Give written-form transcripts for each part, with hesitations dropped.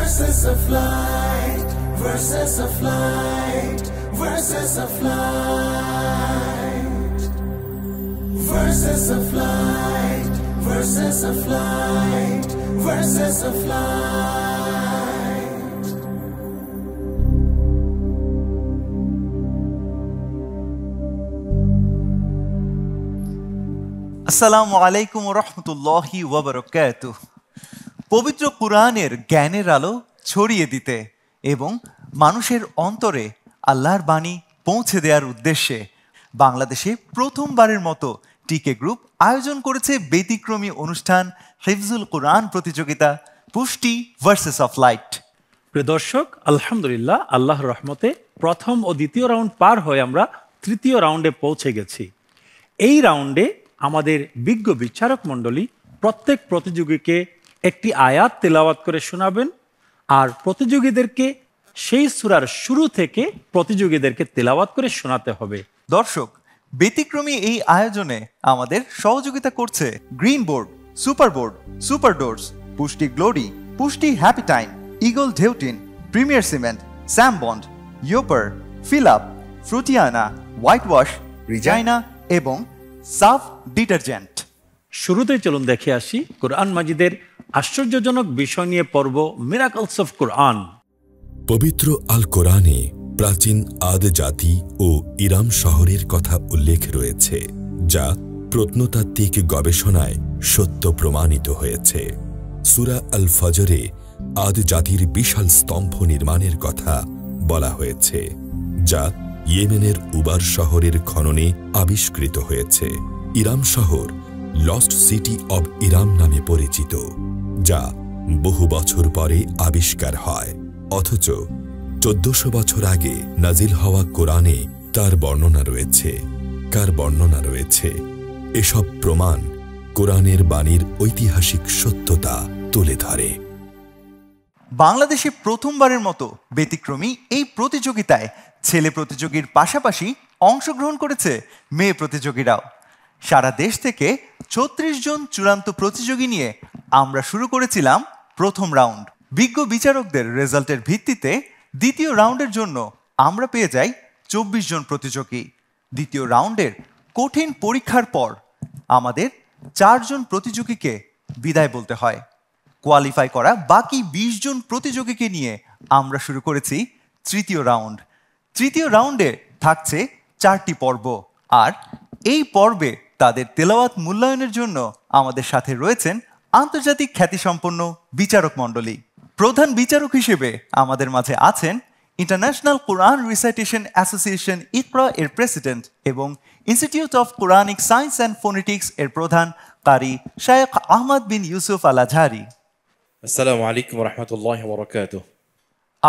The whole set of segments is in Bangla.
Verses of light, verses of light, verses of light, verses of light, verses of light, verses of light. আসসালামু আলাইকুম ওয়া রাহমাতুল্লাহি ওয়া বারাকাতুহু। পবিত্র কুরআনের জ্ঞানের আলো ছড়িয়ে দিতে এবং মানুষের অন্তরে আল্লাহর বাণী পৌঁছে দেওয়ার উদ্দেশ্যে বাংলাদেশে প্রথমবারের মতো টিকে গ্রুপ আয়োজন করেছে ব্যতিক্রমী অনুষ্ঠান হিফজুল কুরআন প্রতিযোগিতা পুষ্টি ভার্সেস অফ লাইট। প্রিয় দর্শক, আলহামদুলিল্লাহ, আল্লাহর রহমতে প্রথম ও দ্বিতীয় রাউন্ড পার হয়ে আমরা তৃতীয় রাউন্ডে পৌঁছে গেছি। এই রাউন্ডে আমাদের বিজ্ঞ বিচারক মণ্ডলী প্রত্যেক প্রতিযোগীকে একটি আয়াত তেলাওয়াত করে শোনাবেন, আর প্রতিযোগীদেরকে সেই সূরার শুরু থেকে প্রতিযোগীদেরকে তেলাওয়াত করে শোনাতে হবে। দর্শক, ব্যতিক্রমী এই আয়োজনে আমাদের সহযোগিতা করছে green board, super board, super doors, Pushti glory, Pushti happy time, eagle ঢেউটিন, প্রিমিয়ার সিমেন্ট, স্যাম বন্ড, ইয়োপার, ফিল আপ, ফ্রুটিয়ানা, হোয়াইট ওয়াশ, রিজাইনা এবং সাফ ডিটারজেন্ট। শুরুতেই চলুন দেখে আসি কোরআন মাজিদের আশ্চর্যজনক বিষয় নিয়ে পর্ব মিরাকলস অফ কোরআন। পবিত্র আল কোরআনে প্রাচীন আদ জাতি ও ইরাম শহরের কথা উল্লেখ রয়েছে, যা প্রত্নতাত্ত্বিক গবেষণায় সত্য প্রমাণিত হয়েছে। সূরা আল ফজরে আদ জাতির বিশাল স্তম্ভ নির্মাণের কথা বলা হয়েছে, যা ইয়েমেনের উবার শহরের খননে আবিষ্কৃত হয়েছে। ইরাম শহর লস্ট সিটি অব ইরাম নামে পরিচিত, যা বহু বছর পরে আবিষ্কার হয়, অথচ 1400 বছর আগে নাজিল হওয়া কোরআনে তার বর্ণনা রয়েছে। কার বর্ণনা রয়েছে? এসব প্রমাণ কোরআনের বাণীর ঐতিহাসিক সত্যতা তুলে ধরে। বাংলাদেশে প্রথমবারের মতো ব্যতিক্রমী এই প্রতিযোগিতায় ছেলে প্রতিযোগীর পাশাপাশি অংশগ্রহণ করেছে মেয়ে প্রতিযোগীরাও। সারা দেশ থেকে 36 জন চূড়ান্ত প্রতিযোগী নিয়ে আমরা শুরু করেছিলাম প্রথম রাউন্ড। বিজ্ঞ বিচারকদের রেজাল্টের ভিত্তিতে দ্বিতীয় রাউন্ডের জন্য আমরা পেয়ে যাই 24 জন প্রতিযোগী। দ্বিতীয় রাউন্ডের কঠিন পরীক্ষার পর আমাদের 4 জন প্রতিযোগীকে বিদায় বলতে হয়। কোয়ালিফাই করা বাকি 20 জন প্রতিযোগীকে নিয়ে আমরা শুরু করেছি তৃতীয় রাউন্ড। তৃতীয় রাউন্ডে থাকছে 4টি পর্ব, আর এই পর্বে তাদের তেলাওয়াত মূল্যায়নের জন্য আমাদের সাথে রয়েছেন আন্তর্জাতিক খ্যাতিসম্পন্ন বিচারক মণ্ডলী। প্রধান বিচারক হিসেবে আমাদের মাঝে আছেন ইন্টারন্যাশনাল কোরআন রিসাইটেশন অ্যাসোসিয়েশন ইকরা এর প্রেসিডেন্ট এবং institute of Quranic science and phonetics এর প্রধান কারি শায়েখ আহমদ বিন ইউসুফ আল আজহারি। আসসালামু আলাইকুম ওয়া রাহমাতুল্লাহি ওয়া বারাকাতুহু।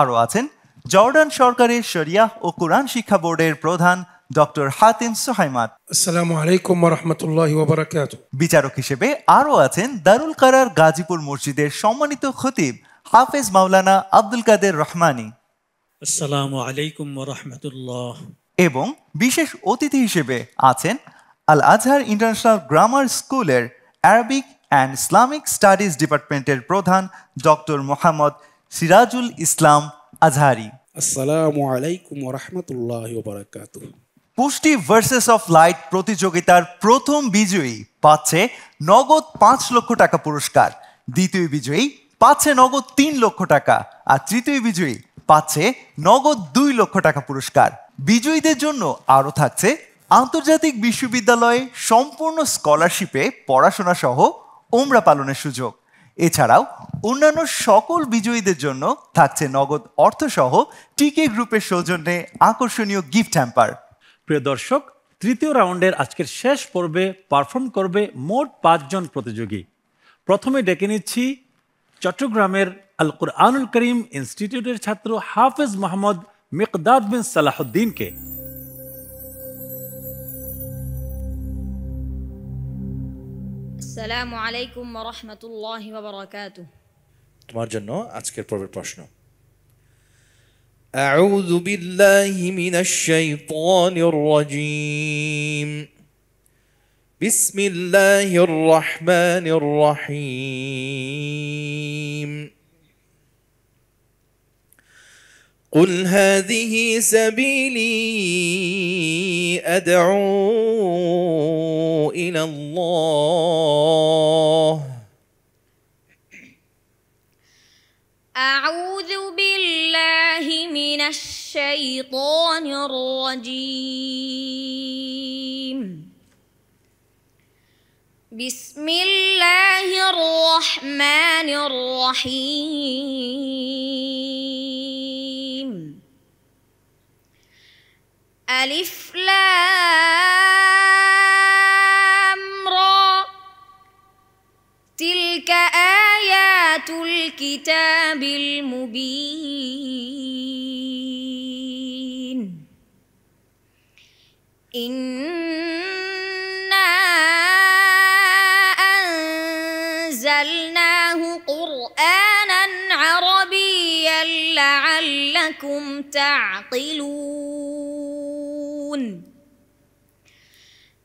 আরও আছেন জর্ডান সরকারের শরিয়াহ ও কোরআন শিক্ষা বোর্ডের প্রধান ডক্টর হাতিম সুহাইমাত। আসসালামু আলাইকুম ওয়া রাহমাতুল্লাহি ওয়া বারাকাতুহু। বিচারক হিসেবে আরও আছেন দারুল কারার গাজীপুর মসজিদের সম্মানিত খতিব হাফেজ মাওলানা আব্দুল কাদের রহমানী। আসসালামু আলাইকুম ওয়া রাহমাতুল্লাহ। এবং বিশেষ অতিথি হিসেবে আছেন আল আজহার ইন্টারন্যাশনাল গ্রামার স্কুলের আরবিক অ্যান্ড ইসলামিক স্টাডিজ ডিপার্টমেন্টের প্রধান ডক্টর মোহাম্মদ সিরাজুল ইসলাম আজহারি। আসসালামু আলাইকুম ওয়া রাহমাতুল্লাহি ওয়া বারাকাতুহু। পুষ্টি ভার্সেস অফ লাইট প্রতিযোগিতার প্রথম বিজয়ী পাচ্ছে নগদ 5 লক্ষ টাকা পুরস্কার, দ্বিতীয় বিজয়ী পাচ্ছে নগদ 3 লক্ষ টাকা, আর তৃতীয় বিজয়ী পাচ্ছে নগদ 2 লক্ষ টাকা পুরস্কার। বিজয়ীদের জন্য আরও থাকছে আন্তর্জাতিক বিশ্ববিদ্যালয়ে সম্পূর্ণ স্কলারশিপে পড়াশোনা সহ ওমরা পালনের সুযোগ। এছাড়াও অন্যান্য সকল বিজয়ীদের জন্য থাকছে নগদ অর্থসহ টিকে গ্রুপের সৌজন্যে আকর্ষণীয় গিফট হ্যাম্পার। প্রিয় দর্শক, তৃতীয় রাউন্ডের আজকের শেষ পর্বে পারফর্ম করবে মোট 5 জন প্রতিযোগী। প্রথমে ডেকে নিচ্ছি চট্টগ্রামের আল কুরআনুল করিম ইনস্টিটিউটের ছাত্র হাফেজ মোহাম্মদ মিকদাদ বিন সালাহুদ্দিনকে। আসসালামু আলাইকুম ওয়া রাহমাতুল্লাহি ওয়া বারাকাতুহু। তোমার জন্য আজকের পর্বের প্রশ্ন। أعوذ بالله من الشيطان الرجيم بسم الله الرحمن الرحيم قل هذه سبيلي أدعو إلى الله أعوذ بالله من الشيطان الرجيم بسم الله الرحمن الرحيم ألف لام را تلك آيات الكتاب المبين إنا أنزلناه قرآنا عربيا لعلكم تعقلون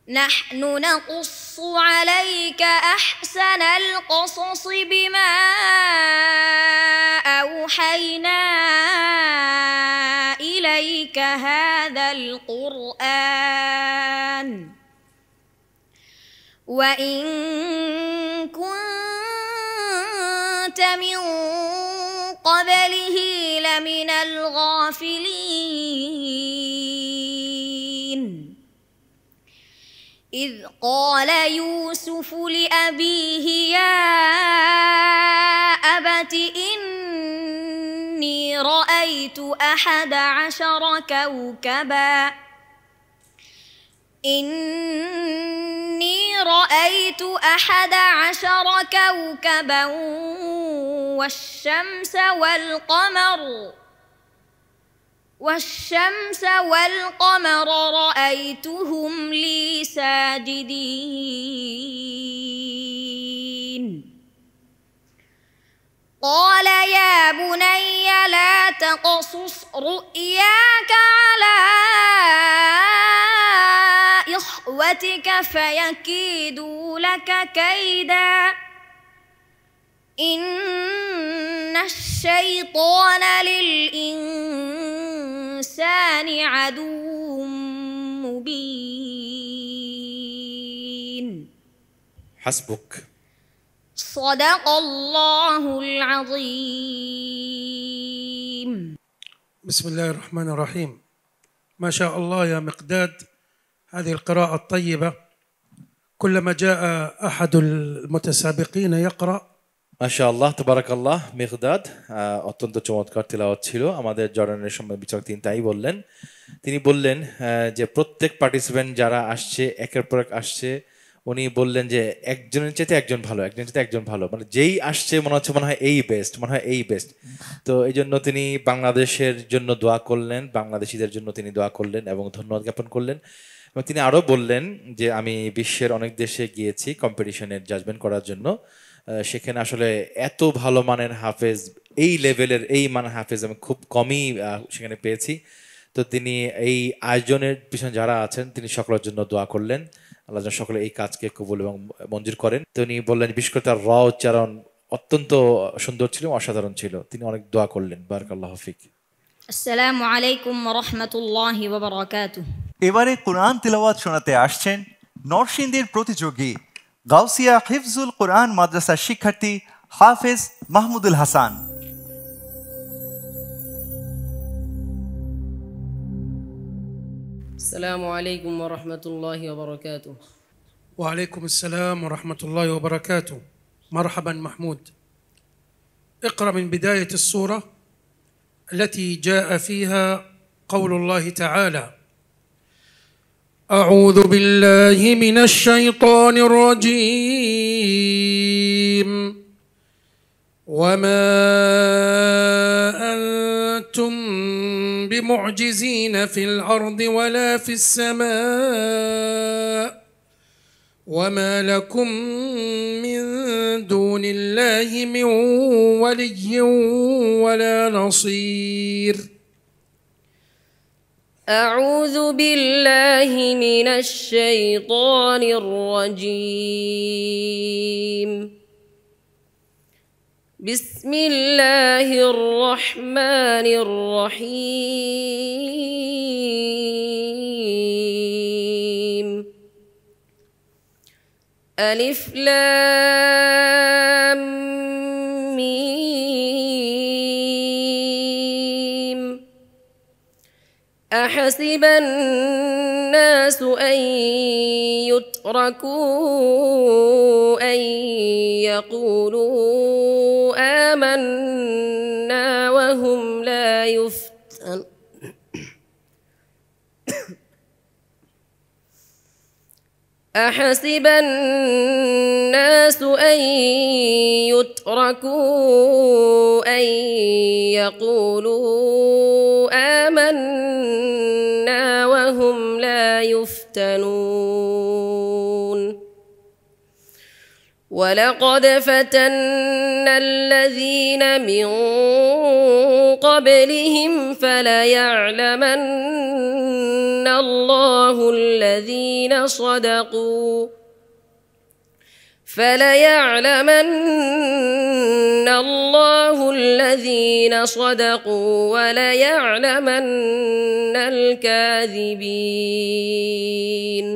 نحن نقص عليك أحسن القصص بما أوحينا إليك هذا القرآن وإن كنت من قبله لمن الغافلين إذ قال يوسف لأبيه يا أبت إني رأيت 11 كوكبا والشمس والقمر رأيتهم لي ساجدين قال يا بني لا تقصص رؤياك على إخوتك فيكيدوا لك كيدا إن الشيطان للإنسان عدو مبين حسبك صدق الله العظيم. بسم الله الرحمن الرحيم. ما شاء الله يا مقداد، هذه القراءة الطيبة. كلما جاء أحد المتسابقين يقرأ মাশাআল্লাহ তাবারাকাল্লাহ মিকদাদ অত্যন্ত চমৎকার তিলাওয়াত ছিল। আমাদের জর্ডানের সম্মান বিচারক তিনি তাই বললেন। তিনি বললেন যে প্রত্যেক পার্টিসিপেন্ট যারা আসছে একের পর এক আসছে, উনি বললেন যে একজনের চাইতে একজন ভালো, একজনের চাইতে একজন ভালো, মানে যেই আসছে মনে হচ্ছে মনে হয় এই বেস্ট, মনে হয় এই বেস্ট। তো এই জন্য তিনি বাংলাদেশের জন্য দোয়া করলেন, বাংলাদেশিদের জন্য তিনি দোয়া করলেন এবং ধন্যবাদ জ্ঞাপন করলেন। এবং তিনি আরও বললেন যে আমি বিশ্বের অনেক দেশে গিয়েছি কম্পিটিশনের জাজমেন্ট করার জন্য, সেখানে আসলে এত ভালো মানের হাফেজ, এই লেভেলের এই মানের হাফেজ আমি খুব কমই সেখানে পেয়েছি। তো তিনি এই আয়োজনের পিছনে যারা আছেন তিনি সকলের জন্য দোয়া করলেন, আল্লাহ যেন সকলে এই কাজকে কবুল এবং মঞ্জুর করেন। তিনি বললেন বিশেষ করে তার র উচ্চারণ অত্যন্ত সুন্দর ছিল, অসাধারণ ছিল। তিনি অনেক দোয়া করলেন। বারাকাল্লাহু ফিক। আসসালামু আলাইকুম ওয়া রাহমাতুল্লাহি ওয়া বারাকাতুহু। এবারে কোরআন তিলাওয়াত শোনাতে আসছেন নরসিংদীর প্রতিযোগী গাউসিয়া হিফজুল কোরআন মাদ্রাসার শিক্ষার্থী হাফেজ মাহমুদুল হাসান। السلام عليكم ورحمة الله وبركاته. وعليكم السلام ورحمة الله وبركاته. مرحبا محمود. اقرأ من بداية السورة التي جاء فيها قول الله تعالى: أعوذ بالله من الشيطان الرجيم وما أنتم بمعجزين في الأرض ولا في السماء وما لكم من دون الله من ولي ولا نصير. أعوذ بالله من الشيطان الرجيم بسم الله الرحمن الرحيم ألف لام ميم أحسب الناس أن يتركوا أن يقولوا آمنا وهم لا يفتنون أحسب الناس أن يتركوا أن يقولوا آمنا وهم لا يفتنون ولقد فتنا الذين من قبلهم فليعلمن الله الذين صدقوا وليعلمن الكاذبين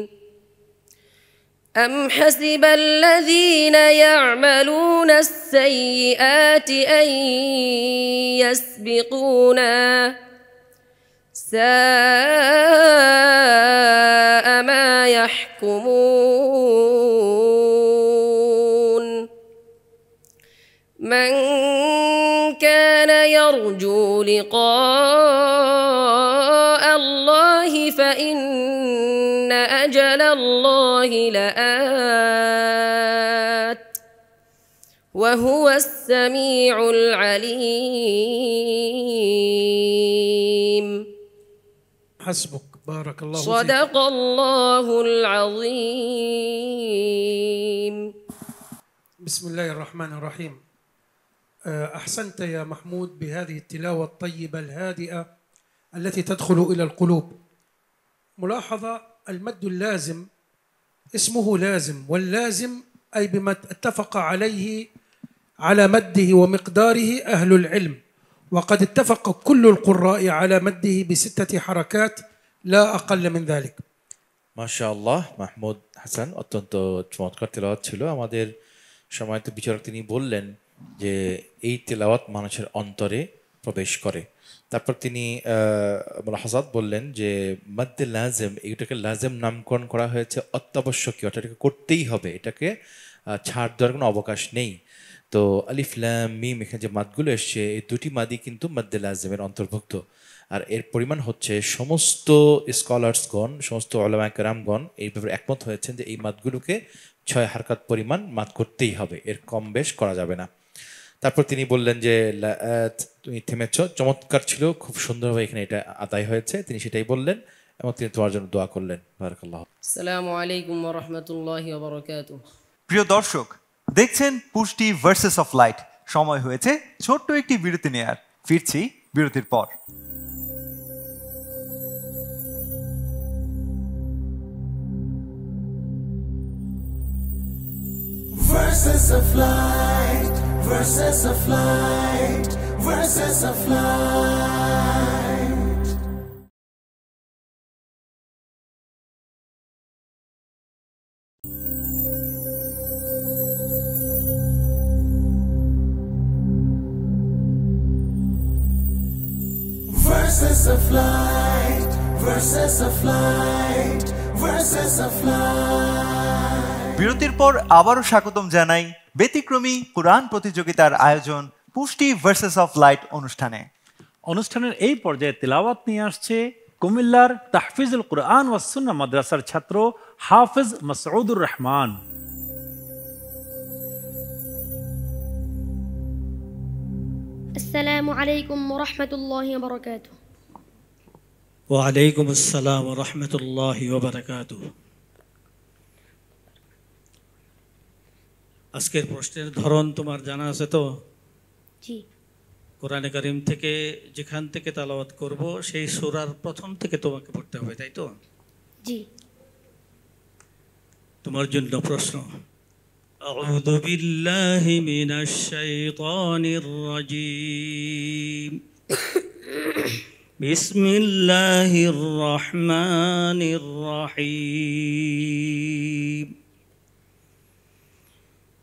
أم حسب الذين يعملون السيئات أن يسبقونا ساء ما يحكمون من كان يرجو لقاء الله فإن أجل الله لآت وهو السميع العليم حسبك بارك الله فيك. صدق الله العظيم. بسم الله الرحمن الرحيم. أحسنت يا محمود بهذه التلاوة الطيبة الهادئة التي تدخل إلى القلوب. ملاحظة: المد اللازم اسمه لازم، واللازم أي بما اتفق عليه على مده ومقداره أهل العلم، وقد اتفق كل القراء على مده ب6 حركات لا أقل من ذلك. মাশাআল্লাহ, মাহমুদ হাসান অত্যন্ত চমৎকার তেলাওয়াত ছিল। আমাদের সম্মানিত বিচারক তিনি বললেন যে এই তেলাওয়াত মানুষের অন্তরে প্রবেশ করে। তারপর তিনি মুলাহাজাত বললেন যে মাদ্দে লাজেম, এইটাকে লাজেম নামকরণ করা হয়েছে অত্যাবশ্যকীয়, এটাকে করতেই হবে, এটাকে ছাড় দেওয়ার কোনো অবকাশ নেই। তো আলিফ লাম মিম এখানে যে মাদগুলো এসছে এই দুটি মাদি কিন্তু মাদ্দে লাজেমের অন্তর্ভুক্ত, আর এর পরিমাণ হচ্ছে সমস্ত স্কলার্সগণ, সমস্ত উলামা কেরামগণ এই ব্যাপারে একমত হয়েছেন যে এই মাদগুলোকে 6 হারকাত পরিমাণ মাদ করতেই হবে, এর কম বেশ করা যাবে না। তারপর তিনি বললেন যে তুমি থেমেছ, চমৎকার ছিল, খুব সুন্দরভাবে এখানে এটা আদায় হয়েছে, তিনি সেটাই বললেন এবং তিনি তোমার জন্য দোয়া করলেন। বারাকাল্লাহ। আসসালামু আলাইকুম ওয়া রাহমাতুল্লাহি ওয়া বারাকাতুহু। প্রিয় দর্শক, দেখছেন পুষ্টি ভার্সেস অফ লাইট। সময় হয়েছে ছোট্ট একটি বিরতি নেয়ার। ফিরছি বিরতির পর। Verses of light, verses of light, verses of light. Verses of light, verses of light, verses of light. বিরতির পর আবারও স্বাগতম জানাই ব্যতিক্রমী কুরআন প্রতিযোগিতার আয়োজন পুষ্টি ভার্সেস অফ লাইট অনুষ্ঠানে। অনুষ্ঠানের এই পর্যায়ে তেলাওয়াত নিয়ে আসছে কুমিল্লার তাহফিজুল কুরআন ওয়াস সুন্নাহ মাদ্রাসার ছাত্র হাফেজ মাসউদুর রহমান। আসসালামু আলাইকুম ওয়া রাহমাতুল্লাহি ওয়া বারাকাতুহু। ওয়া আলাইকুম আসসালাম ওয়া রাহমাতুল্লাহি ওয়া বারাকাতুহু। আজকের প্রশ্নের ধরন তোমার জানা আছে তো? জি। কোরআনে কারীম থেকে যেখান থেকে তেলাওয়াত করব সেই সূরার প্রথম থেকে তোমাকে পড়তে হবে, তাই তো? জি। তোমার জন্য প্রশ্ন, أعوذ بالله من الشيطان الرجيم بسم الله الرحمن الرحيم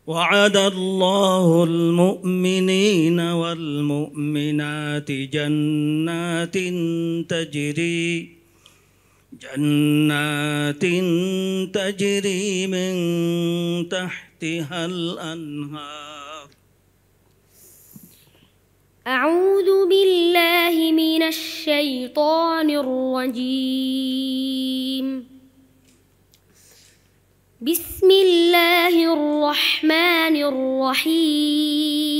وعد الله المؤمنين والمؤمنات جنات تجري من تحتها الأنهار أعوذ بالله من الشيطان الرجيم بسم الله الرحمن الرحيم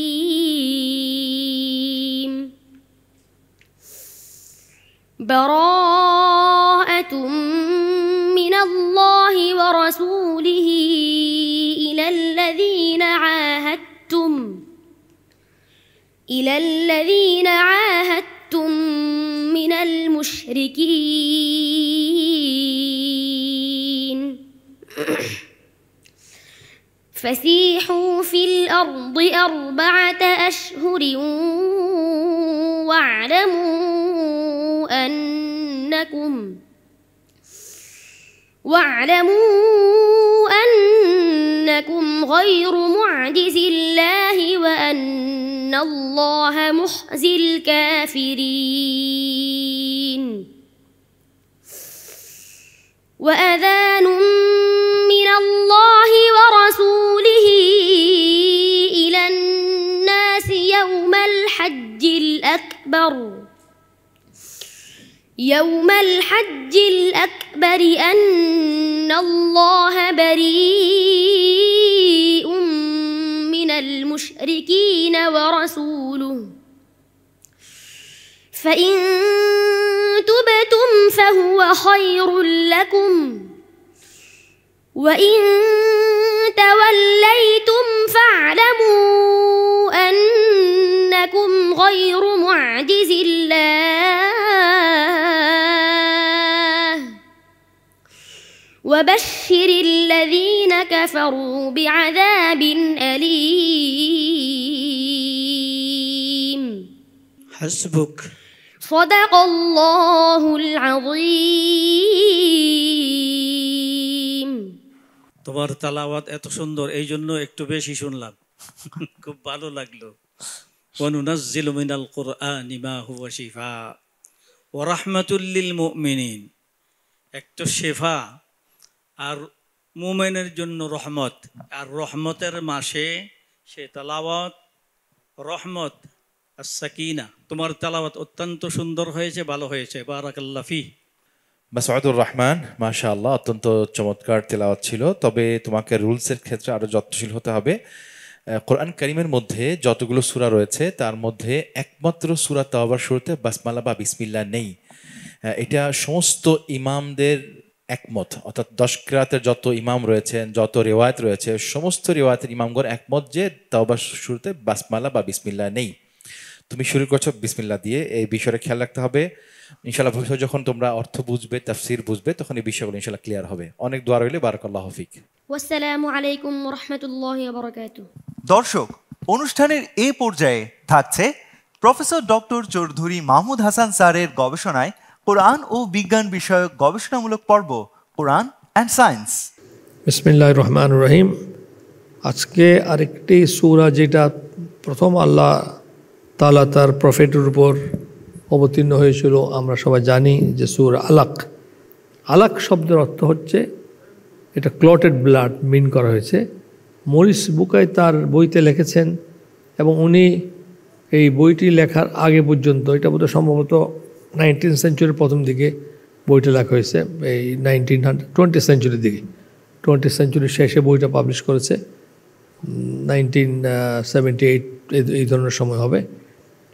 براءة من الله ورسوله إلى الذين عاهدتم من المشركين فسيحوا في الأرض 4 أشهر واعلموا أنكم غير معجز الله وأن الله مخزي الكافرين وأذان من الله ورسوله إلى الناس يوم الحج الأكبر أن الله بريء من المشركين ورسوله فإن تبتم فهو خير لكم وإن توليتم فاعلموا أنكم غير معجز الله وبشر الذين كفروا بعذاب أليم حسبك صدق الله العظيم তোমার তালাওয়াত এত সুন্দর এই জন্য একটু বেশি শুনলাম খুব ভালো লাগলো وَنُنَزِّلُ مِنَ الْقُرْآنِ مَا هُوَ شِفَاءٌ وَرَحْمَةٌ لِّلْمُؤْمِنِينَ একটা শেফা আর মুমিনের জন্য রহমত আর রহমতের মাসে সে তালাওয়াত রহমত as-sakina তোমার তালাওয়াত অত্যন্ত সুন্দর হয়েছে ভালো হয়েছে বারাকাল্লাহ ফি মাসউদুর রহমান মাশাআল্লাহ অত্যন্ত চমৎকার তেলাওয়াত ছিল তবে তোমাকে রুলসের ক্ষেত্রে আরো যত্নশীল হতে হবে কোরআন কারীমের মধ্যে যতগুলো সূরা রয়েছে তার মধ্যে একমাত্র সূরা তাওবার শুরুতে বাসমালা বা বিসমিল্লাহ নেই এটা সমস্ত ইমামদের একমত অর্থাৎ 10 কিরাতের যত ইমাম রয়েছেন যত রিওয়ায়াত রয়েছে সমস্ত রিওয়ায়াতের ইমামগণ একমত যে তাওবার শুরুতে বাসমালা বা বিসমিল্লাহ নেই তুমি শুরু করছো বিসমিল্লাহ দিয়ে এই বিষয়ে খেয়াল রাখতে হবে ইনশাআল্লাহ ভবিষ্যতে যখন তোমরা অর্থ বুঝবে তাফসীর বুঝবে তখন এই বিষয়গুলো ইনশাআল্লাহ ক্লিয়ার হবে অনেক দোয়া রইলে বারাকাল্লাহু ফিক ওয়াসসালামু আলাইকুম ওয়া রাহমাতুল্লাহি ওয়া বারাকাতুহু দর্শক অনুষ্ঠানের এই পর্যায়ে থাকছে প্রফেসর ডক্টর চৌধুরী মাহমুদ হাসান স্যারের গবেষণায় কোরআন ও বিজ্ঞান বিষয়ক গবেষণামূলক পর্ব কোরআন অ্যান্ড সায়েন্স বিসমিল্লাহির রহমানির রহিম আজকে আরেকটি সূরা যেটা প্রথম আল্লাহ তাআলা তার প্রফেটের উপর অবতীর্ণ হয়েছিল আমরা সবাই জানি যে সূরা আলাক শব্দের অর্থ হচ্ছে এটা ক্লটেড ব্লাড মিন করা হয়েছে মরিস বুকাই তার বইতে লিখেছেন এবং উনি এই বইটি লেখার আগে পর্যন্ত এটা বোধহয় সম্ভবত 19th সেঞ্চুরির প্রথম দিকে বইটা লেখা হয়েছে এই 20th সেঞ্চুরির দিকে 20th সেঞ্চুরির শেষে বইটা পাবলিশ করেছে 1978 এই ধরনের সময় হবে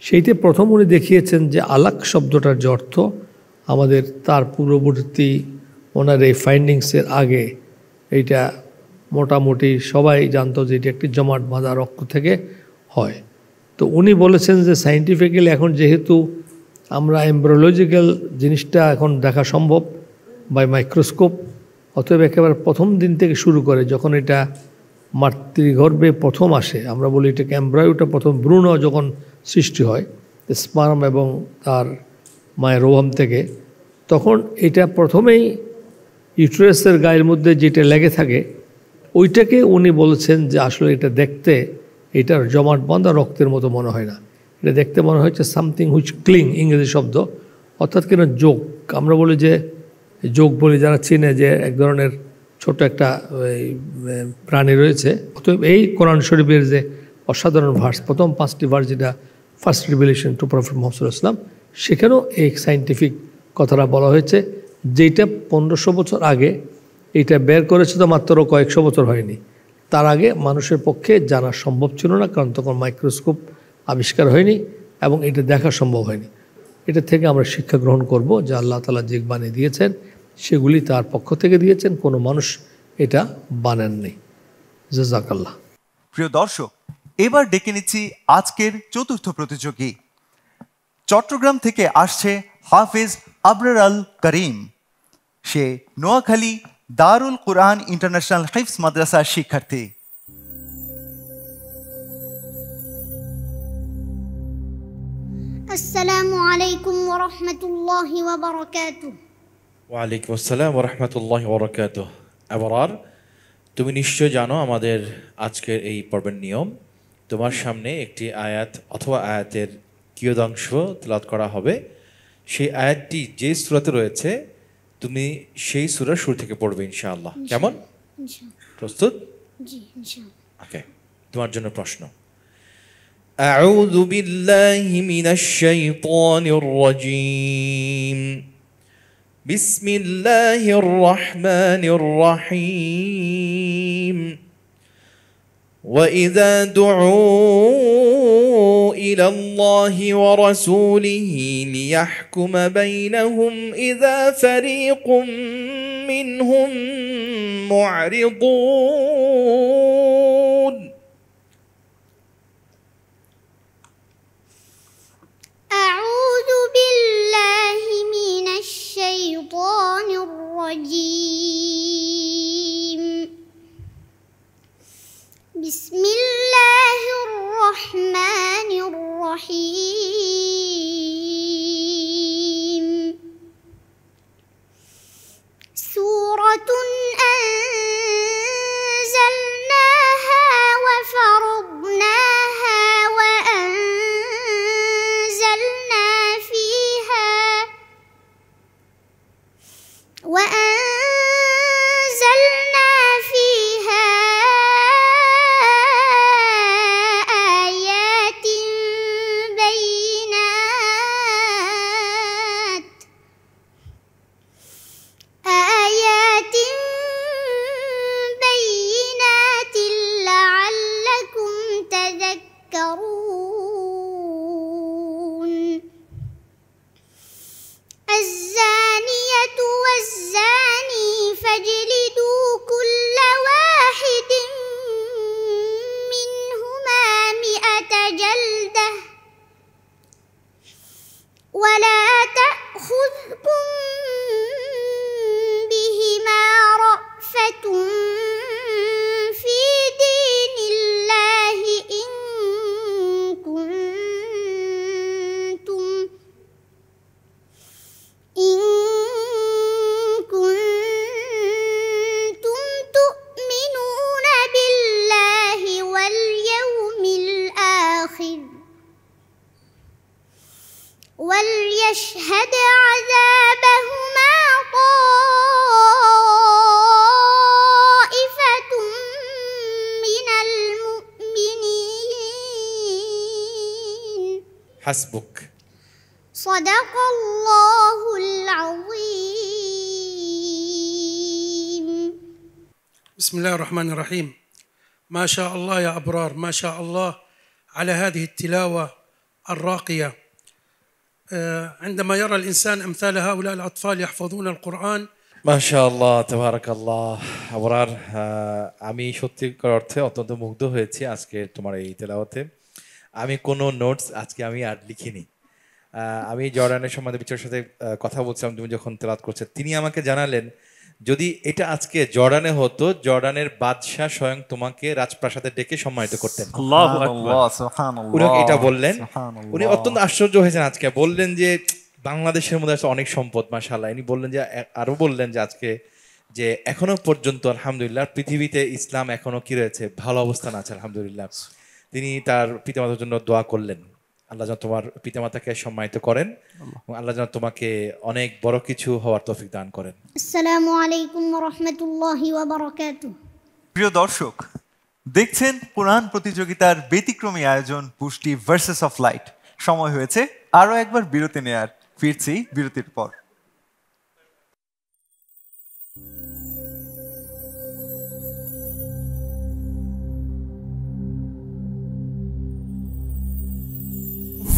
সেইতে প্রথম উনি দেখিয়েছেন যে আলাক শব্দটার যে অর্থ আমাদের তার পূর্ববর্তী ওনার এই ফাইন্ডিংসের আগে এইটা মোটামুটি সবাই জানতো যে এটি একটি জমাট বাঁধা রক্ত থেকে হয় তো উনি বলেছেন যে সায়েন্টিফিক্যালি এখন যেহেতু আমরা এমব্রিওলজিক্যাল জিনিসটা এখন দেখা সম্ভব বাই মাইক্রোস্কোপ অতএব একেবারে প্রথম দিন থেকে শুরু করে যখন এটা মাতৃগর্ভে প্রথম আসে, আমরা বলি এটাকে এমব্রায়োটা প্রথম ভ্রূণ যখন সৃষ্টি হয় স্পার্ম এবং তার মায়ের ওভাম থেকে, তখন এটা প্রথমেই ইউটেরাসের গায়ের মধ্যে যেটা লেগে থাকে ওইটাকে উনি বলেছেন যে আসলে এটা দেখতে এটার জমাট বাঁধা রক্তের মতো মনে হয় না, এটা দেখতে মনে হচ্ছে সামথিং হুইচ ক্লিং, ইংরেজি শব্দ, অর্থাৎ কিনা যোগ। আমরা বলি যে যোগ বলি যারা চিনে যে এক ধরনের ছোট একটা প্রাণী রয়েছে। অতএব এই কোরআন শরীফের যে অসাধারণ ভার্স, প্রথম 5টি ভার্স যেটা first revelation to prophet Muhammad সাল্লাল্লাহু আলাইহি ওয়াসাল্লাম, সেখানেও এই সায়েন্টিফিক কথাটা বলা হয়েছে, যেটা 1500 বছর আগে এটা বের করেছে তো মাত্র কয়েকশো বছর হয়নি, তার আগে মানুষের পক্ষে জানা সম্ভব ছিল না, কারণ তখন মাইক্রোস্কোপ আবিষ্কার হয়নি এবং এটা দেখা সম্ভব হয়নি। এটা থেকে আমরা শিক্ষা গ্রহণ করব যে আল্লাহ তাআলা যে বানিয়ে দিয়েছেন সেগুলি তার পক্ষ থেকে দিয়েছেন, কোনো মানুষ এটা বানাননি। জাযাকাল্লাহ। প্রিয় দর্শক, এবার ডেকে নিচ্ছি আজকের চতুর্থ প্রতিযোগী। চট্টগ্রাম থেকে আসছে হাফেজ আবরার আল করিম। সে নোয়াখালী দারুল কুরআন ইন্টারন্যাশনাল হিফজ মাদ্রাসার শিক্ষার্থী। আসসালামু আলাইকুম ওয়া রাহমাতুল্লাহি ওয়া বারাকাতুহু। ওয়ালাইকুম আসসালাম ওয়া রাহমাতুল্লাহি ওয়া বারাকাতুহু। আবরার, তুমি নিশ্চয় জানো আমাদের আজকের এই পর্বের নিয়ম। তোমার সামনে একটি আয়াত অথবা আয়াতের কিয়দাংশ তেলাওয়াত করা হবে। সেই আয়াতটি যে সূরাতে রয়েছে তুমি সেই সূরার শুরু থেকে পড়বে ইনশাআল্লাহ। কেমন? প্রস্তুত? জি, ইনশাআল্লাহ। ওকে, তোমার জন্য প্রশ্ন। আউযু বিল্লাহি মিনাশ শাইতানির রাজীম। বিসমিল্লাহির রাহমানির রাহিম। وإذا دعوا إلى الله ورسوله ليحكم بينهم إذا فريق منهم معرضون. أعوذ بالله من الشيطان الرجيم. بسم الله الرحمن الرحيم. سورة أنزلناها وفرضناها وأنزلنا فيها الزانية والزاني فاجلدوا كل واحد منهما 100 جلدة ولا تأخذكم بهما رأفة في دين الله إن كنتم تؤمنون بالله واليوم الآخر وليشهد عذابهما طائفة من المؤمنين. حسبك. صدق الله العظيم. بسم الله الرحمن الرحيم. ما شاء الله يا أبرار، ما شاء الله على هذه التلاوة الراقية. عندما يرى الإنسان أمثال هؤلاء الأطفال يحفظون القرآن মাশাআল্লাহ, তাবারাকাল্লাহ। আবরার, আমি সত্যিকার অর্থে অত্যন্ত মুগ্ধ হয়েছি আজকে তোমার এই তেলাওয়াতে। আমি কোনো নোটস আজকে আমি আর লিখিনি। আমি জর্ডানের সম্বন্ধে বিচারের সাথে কথা বলছিলাম, তুমি যখন তেলাওয়াত করছো, তিনি আমাকে জানালেন যদি এটা আজকে জর্ডানে হতো, জর্ডানের বাদশাহ স্বয়ং তোমাকে রাজপ্রাসাদে ডেকে সম্মানিত করতেন। আল্লাহু আকবার। উনি এটা বললেন, উনি অত্যন্ত আশ্চর্য হয়েছেন আজকে, বললেন যে বাংলাদেশের মধ্যে আসলে অনেক সম্পদ, মাশাআল্লাহ। ইনি বললেন যে, আরো বললেন যে আজকে যে এখনো পর্যন্ত আলহামদুলিল্লাহ পৃথিবীতে ইসলাম এখনো কি রয়েছে, ভালো অবস্থান আছে আলহামদুলিল্লাহ। তিনি তার পিতামাতার জন্য দোয়া করলেন, আল্লাহ যেন তোমার পিতামাতাকে সম্মানিত করেন এবং আল্লাহ যেন তোমাকে অনেক বড় কিছু হওয়ার তৌফিক দান করেন। আসসালামু আলাইকুম ওয়া রাহমাতুল্লাহি ওয়া বারাকাতুহু। প্রিয় দর্শক, দেখছেন কোরআন প্রতিযোগিতার ব্যতিক্রমী আয়োজন পুষ্টি ভার্সেস অফ লাইট। সময় হয়েছে আরো একবার বিরতি নেয়ার। ফিরছি বিরতির পর।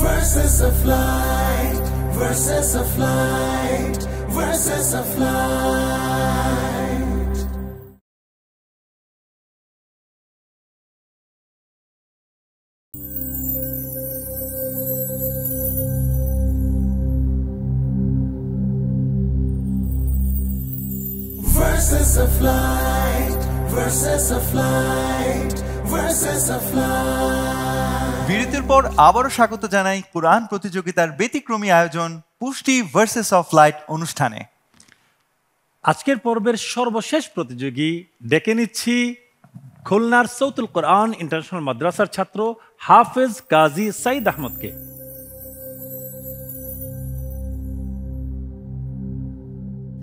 Verses of light, verses of light, verses of light. Verses of light, verses of light, verses of light. বিরতির পর আবারও স্বাগত জানাই কোরআন প্রতিযোগিতার ব্যতিক্রমী আয়োজন পুষ্টি ভার্সেস অফ লাইট অনুষ্ঠানে। আজকের পর্বের সর্বশেষ প্রতিযোগী ডেকে নিচ্ছি খুলনার সৌতুল কোরআন ইন্টারন্যাশনাল মাদ্রাসার ছাত্র হাফেজ কাজী সাইদ আহমদকে।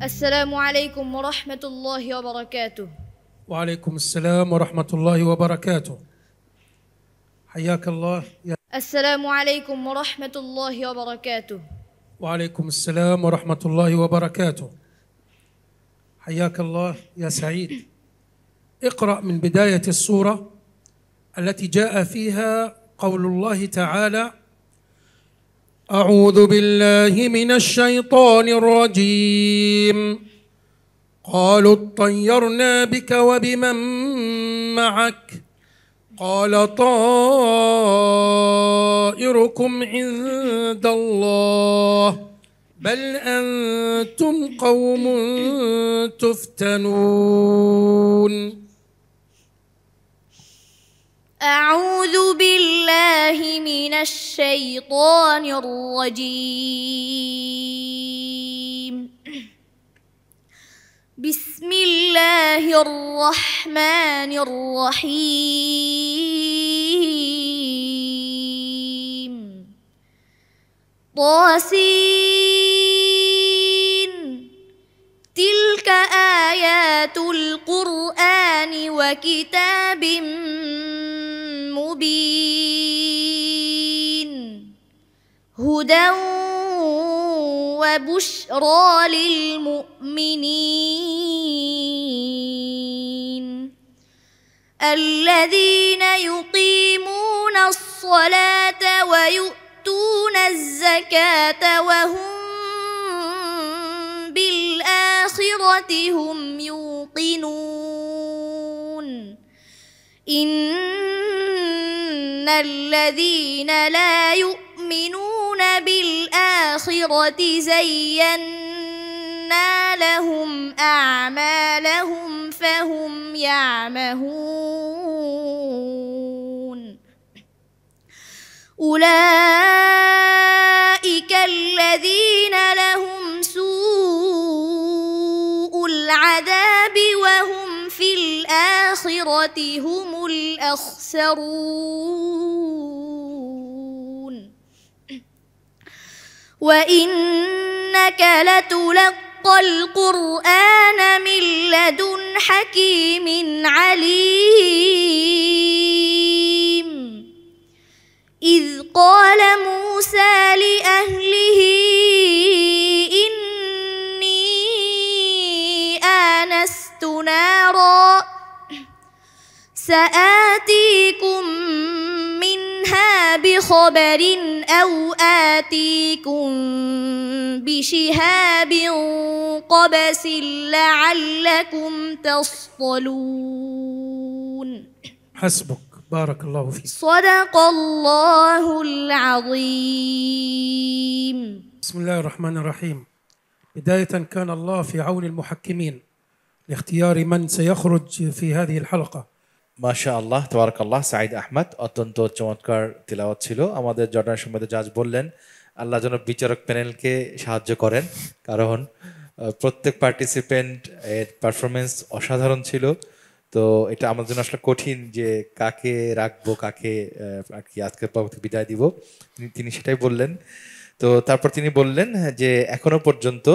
আসসালামু আলাইকুম ওয়া রাহমাতুল্লাহি ওয়া বারাকাতুহু। وعليكم السلام ورحمة الله وبركاته. حياك الله يا আসসালামু আলাইকুম ওয়া রাহমাতুল্লাহি ওয়া বারাকাতুহু। وعليكم السلام ورحمة الله وبركاته. حياك الله يا سعيد. اقرأ من بداية السورة التي جاء فيها قول الله تعالى: أعوذ بالله من الشيطان الرجيم. قالوا اطيرنا بك وبمن معك قال طائركم عند الله بل أنتم قوم تفتنون. أعوذ بالله من الشيطان الرجيم. بسم الله الرحمن الرحيم. طاسين تلك آيات القرآن وكتاب مبين هدى وبشرى للمؤمنين الذين يقيمون الصلاة ويؤتون الزكاة وهم بالآخرة هم يوقنون. إن الذين لا يؤمنون بالآخرة زينا لهم أعمالهم فهم يعمهون. أولئك الذين لهم سوء العذاب وهم في الآخرة هم الأخسرون. وإنك لتلقى القرآن من لدن حكيم عليم. إذ قال موسى لأهله إني آنست نارا سآتيكم منها بخبر أو آتيكم بشهاب قبس لعلكم تصطلون. حسبك. بارك الله فيك. صدق الله العظيم. بسم الله الرحمن الرحيم. بداية كان الله في عون المحكمين لاختيار من سيخرج في هذه الحلقة. মাশাআল্লাহ তাবারাকাল্লাহ। সাঈদ আহমদ, অত্যন্ত চমৎকার তিলাওয়াত ছিল। আমাদের জর্ডান সম্বন্ধে জাজ বললেন আল্লাহ যেন বিচারক প্যানেলকে সাহায্য করেন, কারণ প্রত্যেক পার্টিসিপেন্ট এর পারফরমেন্স অসাধারণ ছিল। তো এটা আমাদের জন্য আসলে কঠিন যে কাকে রাখবো, কাকে আর কি আজকের পর্ব থেকে বিদায় দিব। তিনি সেটাই বললেন। তো তারপর তিনি বললেন যে এখনো পর্যন্ত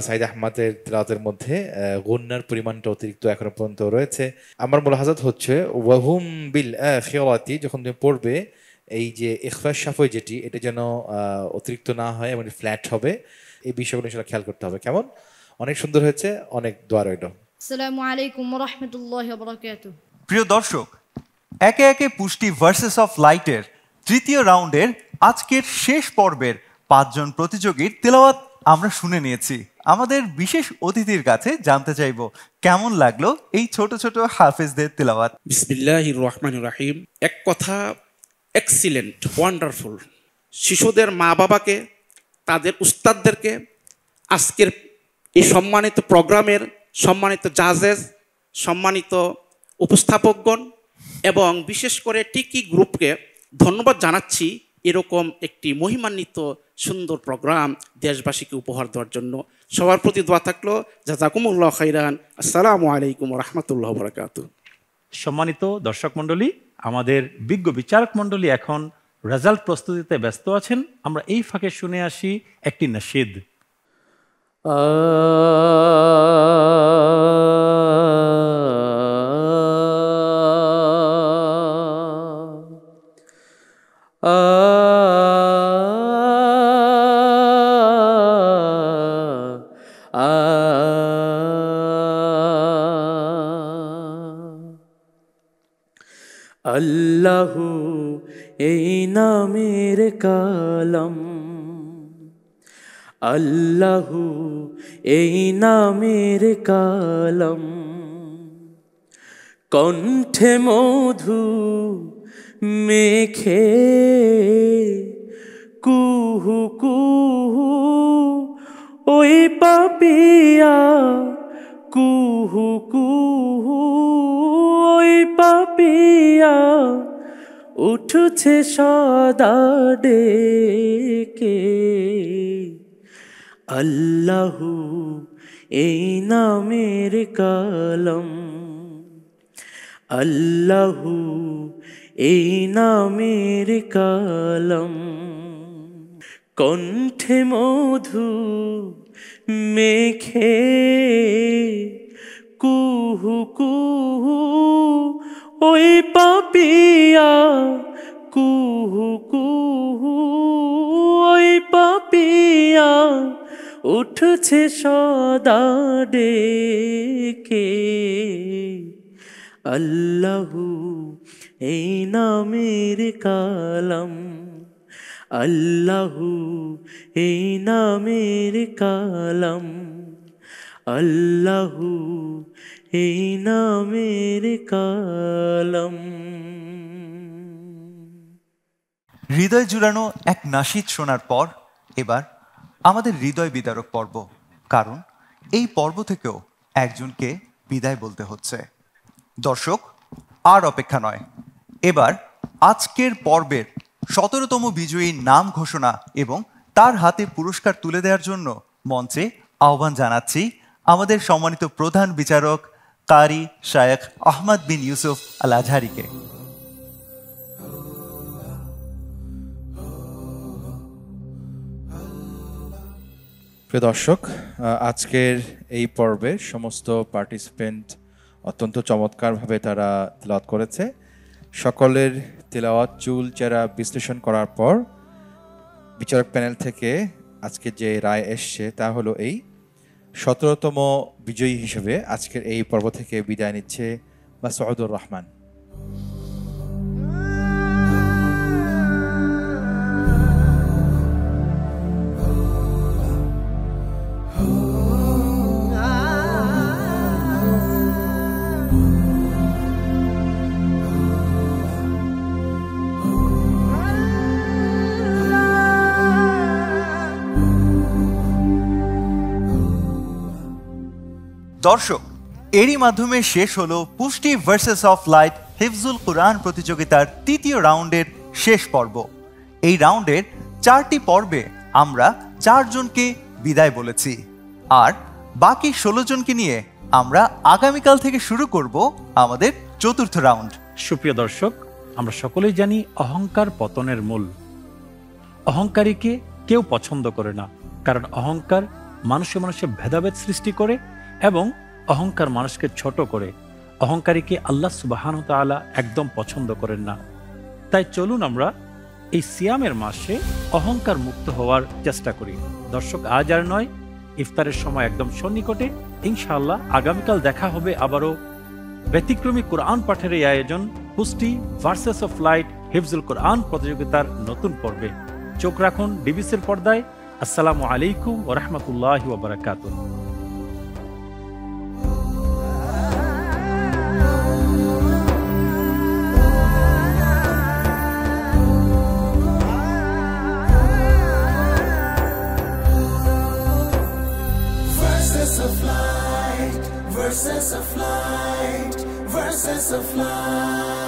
সাঈদ আহমদের তিলাওয়াতের মধ্যে গুন্নার পরিমাণটা অতিরিক্ত এখনো পর্যন্ত রয়েছে। আমার মুলাহাজাত হচ্ছে ওয়াহুম বিল আখিরাতি, যখন তুমি পড়বে এই যে ইখফা শাফাই যেটি, এটা যেন অতিরিক্ত না হয় এবং ফ্ল্যাট হবে। এই বিষয়গুলো ইনশাআল্লাহ খেয়াল করতে হবে। কেমন অনেক সুন্দর হয়েছে, অনেক দোয়া রইল। আসসালামু আলাইকুম ওয়া রাহমাতুল্লাহি ওয়া বারাকাতুহু। প্রিয় দর্শক, একে একে পুষ্টি ভার্সেস অফ লাইটের তৃতীয় রাউন্ডের আজকের শেষ পর্বের 5 জন প্রতিযোগীর তেলাওয়াত আমরা শুনে নিয়েছি। আমাদের বিশেষ অতিথির কাছে জানতে চাইব কেমন লাগলো এই ছোট ছোট হাফেজদের তেলাওয়াত। বিসমিল্লাহির রহমানির রহিম। এক কথা এক্সিলেন্ট, ওয়ান্ডারফুল। শিশুদের মা বাবাকে, তাদের উস্তাদদেরকে, আজকের এই সম্মানিত প্রোগ্রামের সম্মানিত জাজেস, সম্মানিত উপস্থাপকগণ এবং বিশেষ করে টিকি গ্রুপকে ধন্যবাদ জানাচ্ছি এরকম একটি মহিমান্বিত সুন্দর প্রোগ্রাম দেশবাসীকে উপহার দেওয়ার জন্য। সবার প্রতি দোয়া থাকলো জাযাকুমুল্লাহ খাইরান। আসসালামু আলাইকুম ওয়া রাহমাতুল্লাহি ওয়া বারাকাতুহু। সম্মানিত দর্শক মণ্ডলী, আমাদের বিজ্ঞ বিচারক মণ্ডলী এখন রেজাল্ট প্রস্তুতিতে ব্যস্ত আছেন। আমরা এই ফাঁকে শুনে আসি একটি নাশিদ। আল্লাহু এই নামের কালাম, আল্লাহু এই নামের কালাম, কণ্ঠে মধু মেখে কুহু কুহু ওই পাপিয়া, কুহু কুহু ওই পাপিয়া উঠছে সদা ডেকে। আল্লাহু এই নামের কালাম, আল্লাহু এই নামের কালাম, কণ্ঠে মধু মেখে কুহু কুহু ওই পাপিয়া, কুহু কুহু ওই পাপিয়া উঠছে সদা ডেকে। আল্লাহু এই নামের কালাম, আল্লাহু এই নামের কালাম, আল্লাহু এই নামের কালাম। হৃদয় জুড়ানো এক নাশিদ শোনার পর এবার আমাদের হৃদয় বিদারক পর্ব, কারণ এই পর্ব থেকেও একজনকে বিদায় বলতে হচ্ছে। দর্শক, আর অপেক্ষা নয়, এবার আজকের পর্বের 17তম বিজয়ীর নাম ঘোষণা এবং তার হাতে পুরস্কার তুলে দেওয়ার জন্য মঞ্চে আহ্বান জানাচ্ছি আমাদের সম্মানিত প্রধান বিচারক কারি শায়েখ আহমদ বিন ইউসুফ আল আজহারিকে। প্রিয় দর্শক, আজকের এই পর্বে সমস্ত পার্টিসিপেন্ট অত্যন্ত চমৎকারভাবে তারা তেলাওয়াত করেছে। সকলের তেলাওয়াত চুল চেরা বিশ্লেষণ করার পর বিচারক প্যানেল থেকে আজকে যে রায় এসছে তা হলো এই 17তম বিজয়ী হিসেবে আজকের এই পর্ব থেকে বিদায় নিচ্ছে মাসউদুর রহমান। দর্শক, এরই মাধ্যমে শেষ হলো পুষ্টি ভার্সেস অফ লাইট হিফজুল কোরআন প্রতিযোগিতার তৃতীয় রাউন্ডের শেষ পর্ব। এই রাউন্ডের 4টি পর্বে আমরা 4 জনকে বিদায় বলেছি, আর বাকি 16 জনকে নিয়ে আমরা আগামীকাল থেকে শুরু করব আমাদের চতুর্থ রাউন্ড। সুপ্রিয় দর্শক, আমরা সকলেই জানি অহংকার পতনের মূল। অহংকারীকে কেউ পছন্দ করে না, কারণ অহংকার মানুষে মানুষে ভেদাভেদ সৃষ্টি করে এবং অহংকার মানুষকে ছোট করে। অহংকারীকে আল্লাহ সুবহানাহু ওয়া তাআলা একদম পছন্দ করেন না। তাই চলুন আমরা এই সিয়ামের মাসে অহংকার মুক্ত হওয়ার চেষ্টা করি। দর্শক, আজ আর নয়, ইফতারের সময় একদম সন্নিকটে। ইনশাআল্লাহ আগামীকাল দেখা হবে আবারও ব্যতিক্রমী কোরআন পাঠের এই আয়োজন পুষ্টি ভার্সেস অফ লাইট হিফজুল কোরআন প্রতিযোগিতার নতুন পর্বে। চোখ রাখুন ডিবিসির পর্দায়। আসসালামু আলাইকুম ওয়া রাহমাতুল্লাহি ওয়া বারাকাতুহু। Verses of light, verses of light.